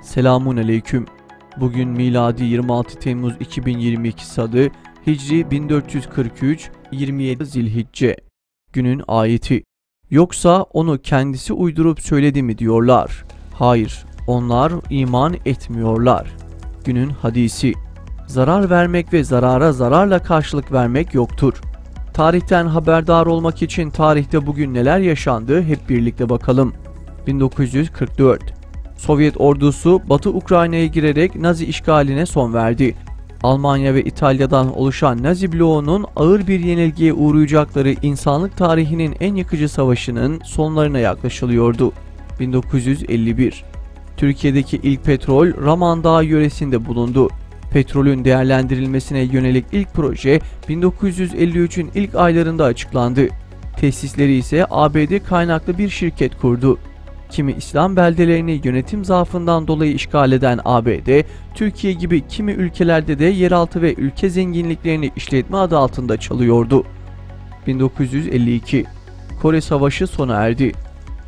Selamun aleyküm. Bugün miladi 26 Temmuz 2022 Salı, Hicri 1443, 27 Zilhicce. Günün ayeti. Yoksa onu kendisi uydurup söyledi mi diyorlar. Hayır, onlar iman etmiyorlar. Günün hadisi. Zarar vermek ve zarara zararla karşılık vermek yoktur. Tarihten haberdar olmak için tarihte bugün neler yaşandı hep birlikte bakalım. 1944. Sovyet ordusu Batı Ukrayna'ya girerek Nazi işgaline son verdi. Almanya ve İtalya'dan oluşan Nazi bloğunun ağır bir yenilgiye uğrayacakları insanlık tarihinin en yıkıcı savaşının sonlarına yaklaşılıyordu. 1951. Türkiye'deki ilk petrol Raman Dağı yöresinde bulundu. Petrolün değerlendirilmesine yönelik ilk proje 1953'ün ilk aylarında açıklandı. Tesisleri ise ABD kaynaklı bir şirket kurdu. Kimi İslam beldelerini yönetim zaafından dolayı işgal eden ABD, Türkiye gibi kimi ülkelerde de yeraltı ve ülke zenginliklerini işletme adı altında çalıyordu. 1952. Kore Savaşı sona erdi.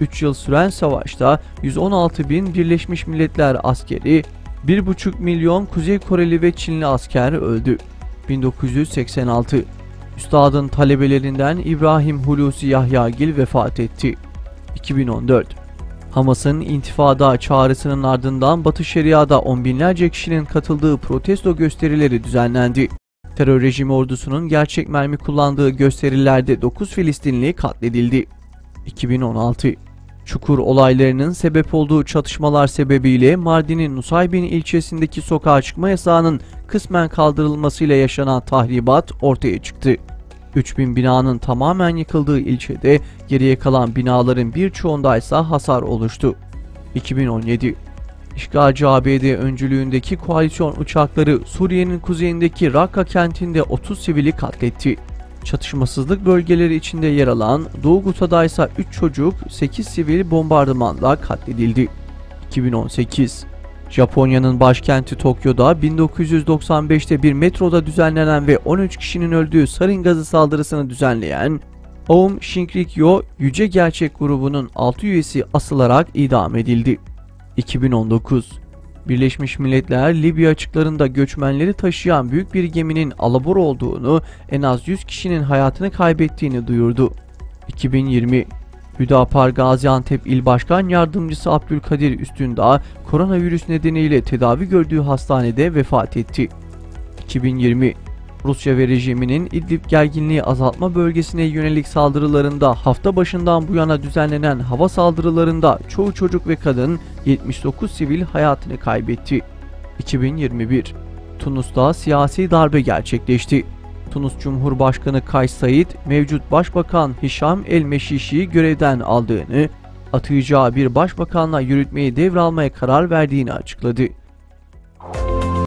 3 yıl süren savaşta 116 bin Birleşmiş Milletler askeri, 1,5 milyon Kuzey Koreli ve Çinli asker öldü. 1986. Üstadın talebelerinden İbrahim Hulusi Yahyagil vefat etti. 2014. Hamas'ın intifada çağrısının ardından Batı Şeria'da on binlerce kişinin katıldığı protesto gösterileri düzenlendi. Terör rejimi ordusunun gerçek mermi kullandığı gösterilerde 9 Filistinli katledildi. 2016. Çukur olaylarının sebep olduğu çatışmalar sebebiyle Mardin'in Nusaybin ilçesindeki sokağa çıkma yasağının kısmen kaldırılmasıyla yaşanan tahribat ortaya çıktı. 3000 binanın tamamen yıkıldığı ilçede geriye kalan binaların birçoğunda ise hasar oluştu. 2017. İşgalci ABD öncülüğündeki koalisyon uçakları Suriye'nin kuzeyindeki Rakka kentinde 30 sivili katletti. Çatışmasızlık bölgeleri içinde yer alan Doğu Guta'da ise 3 çocuk, 8 sivil bombardımanla katledildi. 2018. Japonya'nın başkenti Tokyo'da 1995'te bir metroda düzenlenen ve 13 kişinin öldüğü sarin gazı saldırısını düzenleyen Aum Shinrikyo Yüce Gerçek grubunun 6 üyesi asılarak idam edildi. 2019. Birleşmiş Milletler Libya açıklarında göçmenleri taşıyan büyük bir geminin alabor olduğunu, en az 100 kişinin hayatını kaybettiğini duyurdu. 2020. Hüdapar Gaziantep İl Başkan Yardımcısı Abdülkadir Üstündağ, koronavirüs nedeniyle tedavi gördüğü hastanede vefat etti. 2020. Rusya ve rejiminin İdlib gerginliği azaltma bölgesine yönelik saldırılarında hafta başından bu yana düzenlenen hava saldırılarında çoğu çocuk ve kadın, 79 sivil hayatını kaybetti. 2021. Tunus'ta siyasi darbe gerçekleşti. Tunus Cumhurbaşkanı Kays Said, mevcut Başbakan Hişam el-Meşişi'yi görevden aldığını, atayacağı bir başbakanla yürütmeyi devralmaya karar verdiğini açıkladı.